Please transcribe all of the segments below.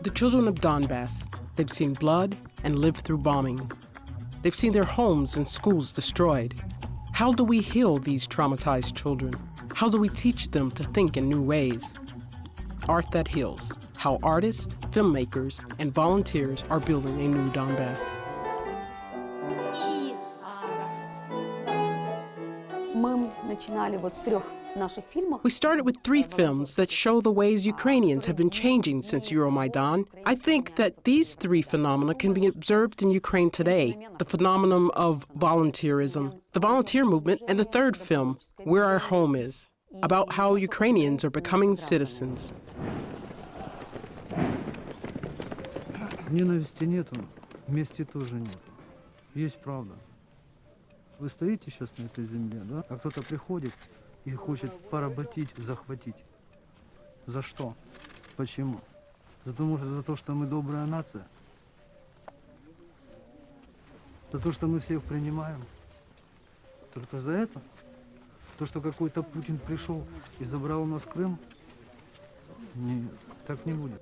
The children of Donbass, they've seen blood and lived through bombing. They've seen their homes and schools destroyed. How do we heal these traumatized children? How do we teach them to think in new ways? Art that heals. How artists, filmmakers, and volunteers are building a new Donbass. We started with 3 films that show the ways Ukrainians have been changing since Euromaidan. I think that these 3 phenomena can be observed in Ukraine today. The phenomenon of volunteerism, the volunteer movement, and the 3rd film, Where Our Home Is, about how Ukrainians are becoming citizens. Ненависти нету, мести тоже нету. Есть правда. Вы стоите сейчас на этой земле, да? А кто-то приходит и хочет поработить, захватить. За что? Почему? За то, что мы добрая нация? За то, что мы всех принимаем? Только за это? То, что какой-то Путин пришел и забрал у нас Крым? Нет, так не будет.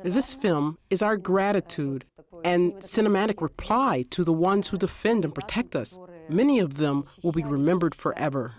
This film is our gratitude and cinematic reply to the ones who defend and protect us. Many of them will be remembered forever.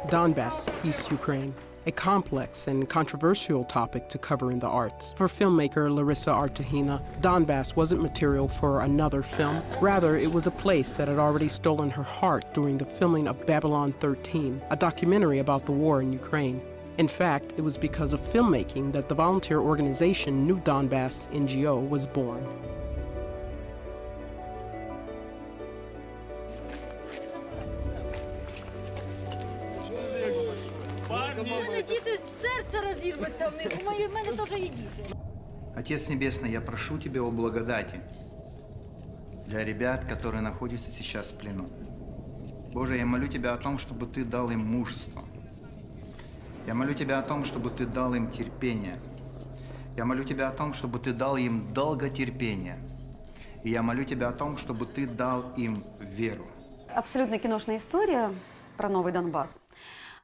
Donbass, East Ukraine, a complex and controversial topic to cover in the arts. For filmmaker Larisa Артюгина, Donbass wasn't material for another film. Rather, it was a place that had already stolen her heart during the filming of Babylon 13, a documentary about the war in Ukraine. In fact, it was because of filmmaking that the volunteer organization New Donbass NGO was born. Отец Небесный, я прошу Тебя о благодати для ребят, которые находятся сейчас в плену. Боже, я молю Тебя о том, чтобы Ты дал им мужество. Я молю Тебя о том, чтобы Ты дал им терпение. Я молю Тебя о том, чтобы Ты дал им долготерпение. И я молю Тебя о том, чтобы Ты дал им веру. Абсолютно киношная история про новый Донбасс.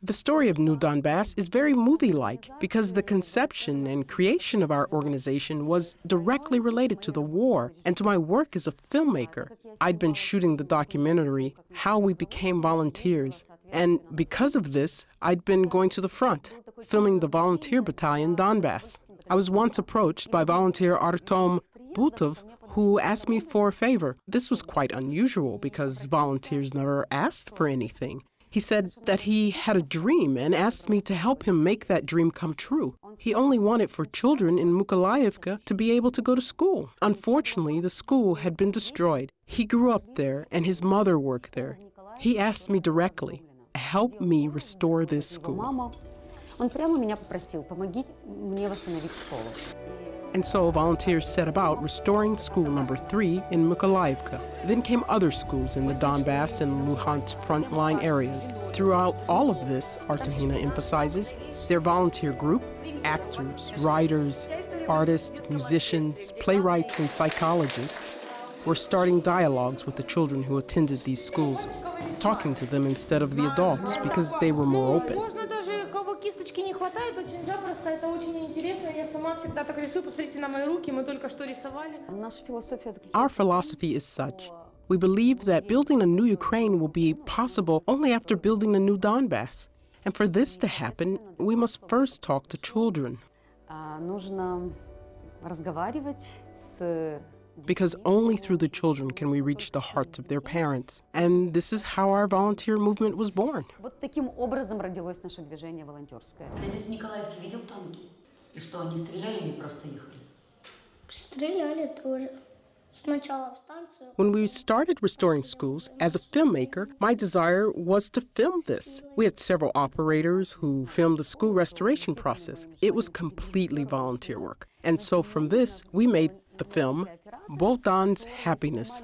The story of New Donbass is very movie-like because the conception and creation of our organization was directly related to the war and to my work as a filmmaker. I'd been shooting the documentary, How We Became Volunteers, and because of this, I'd been going to the front, filming the volunteer battalion Donbass. I was once approached by volunteer Artem Butov, who asked me for a favor. This was quite unusual because volunteers never asked for anything. He said that he had a dream and asked me to help him make that dream come true. He only wanted for children in Mykolaiivka to be able to go to school. Unfortunately, the school had been destroyed. He grew up there and his mother worked there. He asked me directly, help me restore this school. And so volunteers set about restoring school number 3 in Mykolaiivka. Then came other schools in the Donbass and Luhansk frontline areas. Throughout all of this, Артюгина emphasizes, their volunteer group, actors, writers, artists, musicians, playwrights, and psychologists, were starting dialogues with the children who attended these schools, talking to them instead of the adults because they were more open. Our philosophy is such. We believe that building a new Ukraine will be possible only after building a new Donbass. And for this to happen, we must first talk to children. Because only through the children can we reach the hearts of their parents. And this is how our volunteer movement was born. Вот таким образом родилось наше движение волонтерское. Ты здесь в Николаевке видел танки? И что, они стреляли или просто ехали? Стреляли тоже. When we started restoring schools, as a filmmaker, my desire was to film this. We had several operators who filmed the school restoration process. It was completely volunteer work. And so from this, we made the film Bogdan's Happiness.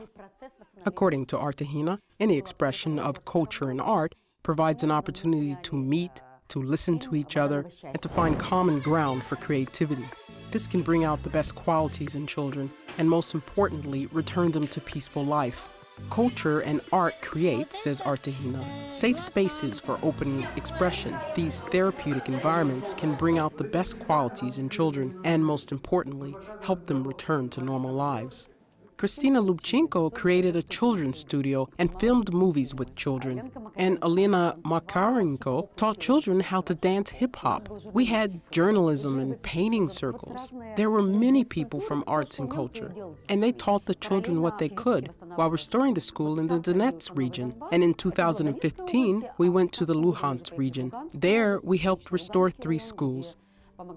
According to Артюгина, any expression of culture and art provides an opportunity to meet, to listen to each other, and to find common ground for creativity. This can bring out the best qualities in children and, most importantly, return them to peaceful life. Culture and art create, says Артюгина, safe spaces for open expression. These therapeutic environments can bring out the best qualities in children and, most importantly, help them return to normal lives. Kristina Lubchenko created a children's studio and filmed movies with children. And Alina Makarenko taught children how to dance hip-hop. We had journalism and painting circles. There were many people from arts and culture, and they taught the children what they could while restoring the school in the Donetsk region. And in 2015, we went to the Luhansk region. There, we helped restore 3 schools,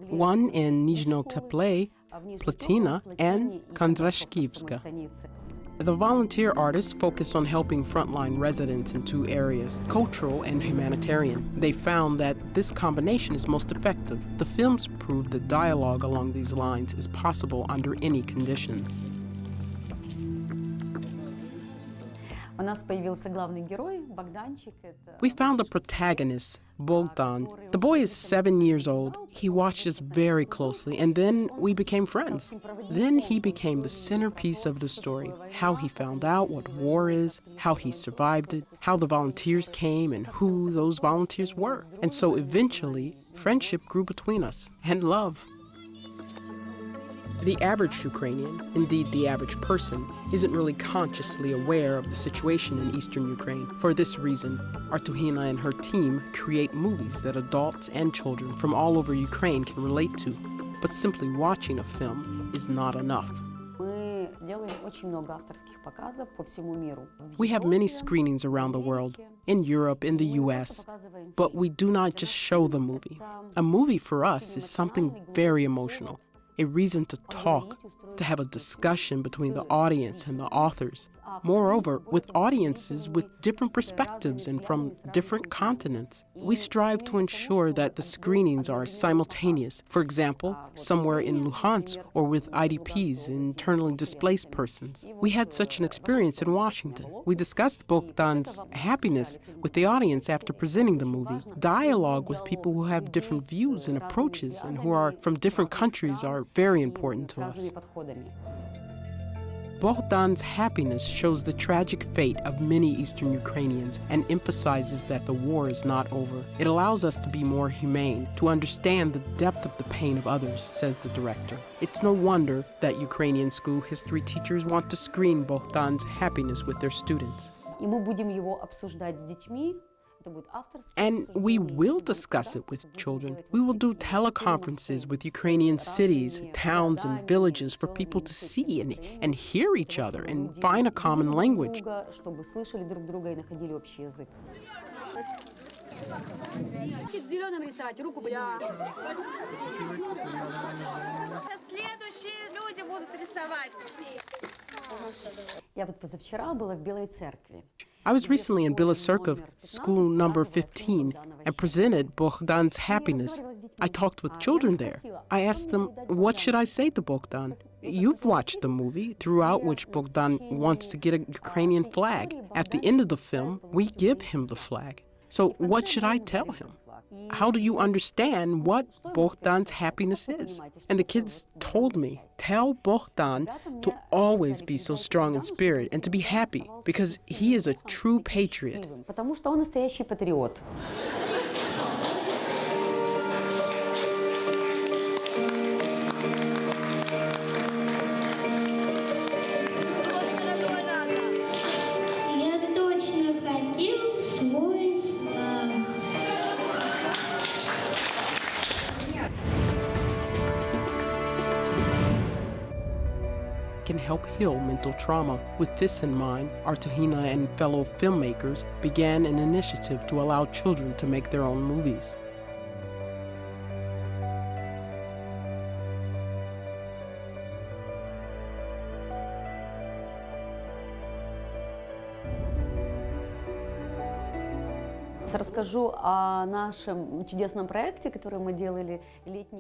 one in Nizhno Teple, Platina, and Kondrashkivska. The volunteer artists focus on helping frontline residents in 2 areas, cultural and humanitarian. They found that this combination is most effective. The films prove that dialogue along these lines is possible under any conditions. We found a protagonist, Bogdan. The boy is 7 years old. He watched us very closely, and then we became friends. Then he became the centerpiece of the story, how he found out what war is, how he survived it, how the volunteers came, and who those volunteers were. And so eventually, friendship grew between us, and love. The average Ukrainian, indeed the average person, isn't really consciously aware of the situation in eastern Ukraine. For this reason, Артюгина and her team create movies that adults and children from all over Ukraine can relate to. But simply watching a film is not enough. We have many screenings around the world, in Europe, in the US, but we do not just show the movie. A movie for us is something very emotional. A reason to talk, to have a discussion between the audience and the authors. Moreover, with audiences with different perspectives and from different continents, we strive to ensure that the screenings are simultaneous. For example, somewhere in Luhansk or with IDPs, internally displaced persons. We had such an experience in Washington. We discussed Bogdan's happiness with the audience after presenting the movie. Dialogue with people who have different views and approaches and who are from different countries are very important to us. Bogdan's happiness shows the tragic fate of many Eastern Ukrainians and emphasizes that the war is not over. It allows us to be more humane, to understand the depth of the pain of others, says the director. It's no wonder that Ukrainian school history teachers want to screen Bogdan's happiness with their students. And we will discuss it with children. We will do teleconferences with Ukrainian cities, towns, and villages for people to see and hear each other and find a common language. I was recently in Bilocerkov, school number 15, and presented Bogdan's happiness. I talked with children there. I asked them, what should I say to Bogdan? You've watched the movie, throughout which Bogdan wants to get a Ukrainian flag. At the end of the film, we give him the flag. So what should I tell him? How do you understand what Bogdan's happiness is? And the kids told me, tell Bogdan to always be so strong in spirit and to be happy, because he is a true patriot. Can help heal mental trauma. With this in mind, Артюгина and fellow filmmakers began an initiative to allow children to make their own movies.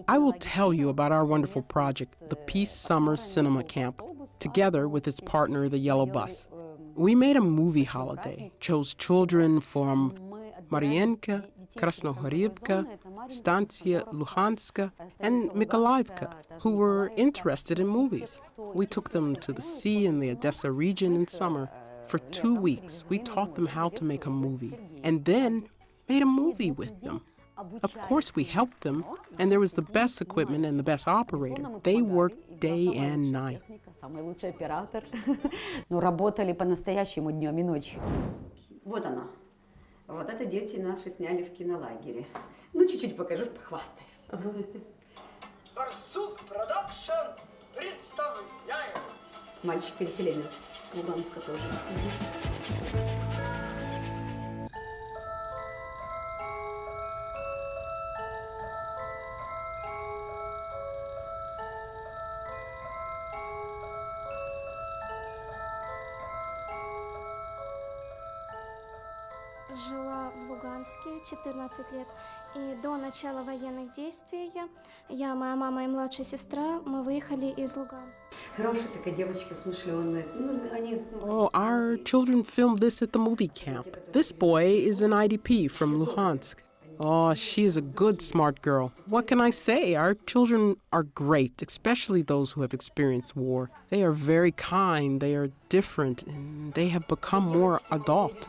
I will tell you about our wonderful project, the Peace Summer Cinema Camp, together with its partner, the Yellow Bus. We made a movie holiday, chose children from Marienka, Krasnohorivka, Stanция Luhanska, and Mykolaiivka, who were interested in movies. We took them to the sea in the Odessa region in summer. For 2 weeks, we taught them how to make a movie, and then made a movie with them. Of course, we helped them, and there was the best equipment and the best operator. They worked day and night. Самый лучший оператор. Ну, работали по-настоящему днем и ночью. Вот она. Вот это дети наши сняли в кинолагере. Ну, чуть-чуть покажу, похвастаюсь. Барсук Продакшн представляет. Мальчик-переселенец с Луганска тоже. Жила в Луганске 14 лет, и до начала военных действий я, моя мама и младшая сестра, мы выехали из Луганска. Хорошая такая девочка, смышленая. Ну, они... Oh, our children filmed this at the movie camp. This boy is an IDP from Luhansk. Oh, she is a good, smart girl. What can I say? Our children are great, especially those who have experienced war. They are very kind, they are different, and they have become more adult.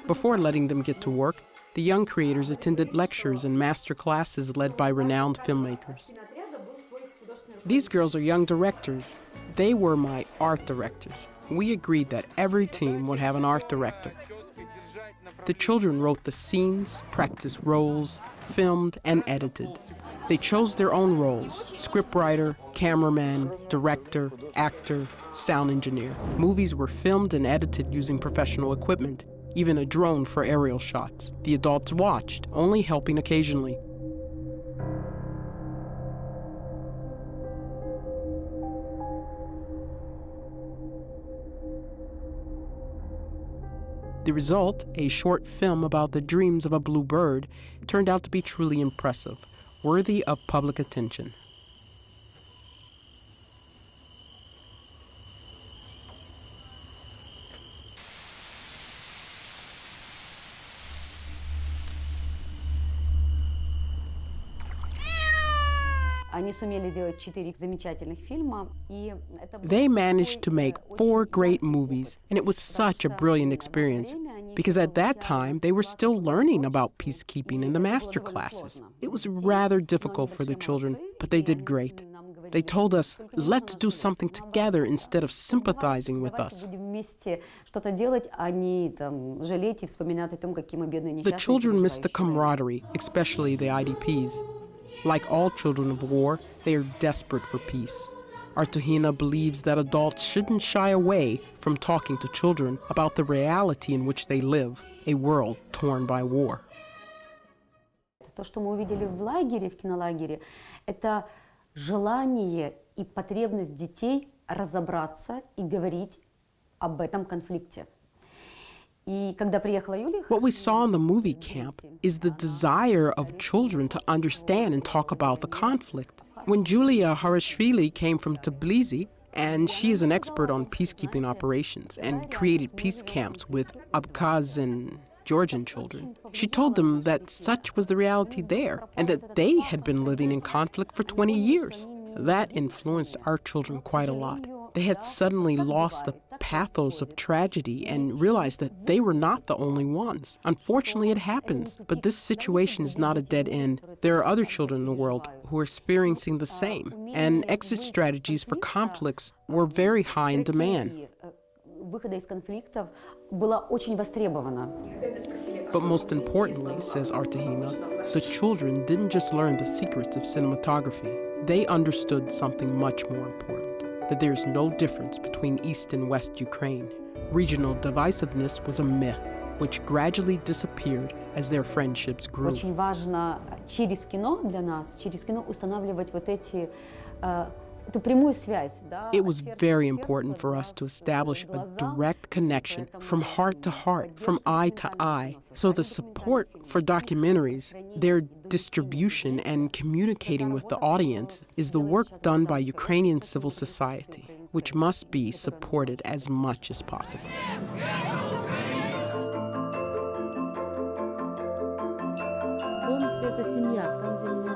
Before letting them get to work, the young creators attended lectures and master classes led by renowned filmmakers. These girls are young directors. They were my art directors. We agreed that every team would have an art director. The children wrote the scenes, practiced roles, filmed, and edited. They chose their own roles: scriptwriter, cameraman, director, actor, sound engineer. Movies were filmed and edited using professional equipment, even a drone for aerial shots. The adults watched, only helping occasionally. The result, a short film about the dreams of a blue bird, turned out to be truly impressive, worthy of public attention. Они сумели сделать 4 замечательных фильма, и это... They managed to make 4 great movies, and it was such a brilliant experience, because at that time they were still learning about peacekeeping in the master classes. It was rather difficult for the children, but they did great. They told us, let's do something together instead of sympathizing with us. The children missed the camaraderie, especially the IDPs. Like all children of war, they are desperate for peace. Артюгина believes that adults shouldn't shy away from talking to children about the reality in which they live, a world torn by war. То, что мы увидели в лагере, в кинолагере, это желание и потребность детей разобраться и говорить об этом конфликте. What we saw in the movie camp is the desire of children to understand and talk about the conflict. When Julia Harashvili came from Tbilisi, and she is an expert on peacekeeping operations and created peace camps with Abkhaz and Georgian children, she told them that such was the reality there and that they had been living in conflict for 20 years. That influenced our children quite a lot. They had suddenly lost the pathos of tragedy and realized that they were not the only ones. Unfortunately, it happens, but this situation is not a dead end. There are other children in the world who are experiencing the same, and exit strategies for conflicts were very high in demand. But most importantly, says Артюгина, the children didn't just learn the secrets of cinematography. They understood something much more important, that there's no difference between East and West Ukraine. Regional divisiveness was a myth, which gradually disappeared as their friendships grew. Очень важно через кино для нас, через кино устанавливать вот эти эту прямую связь. It was very important for us to establish a direct connection from heart to heart, from eye to eye. So the support for documentaries, their distribution and communicating with the audience is the work done by Ukrainian civil society, which must be supported as much as possible. Дом – это семья, там, где меня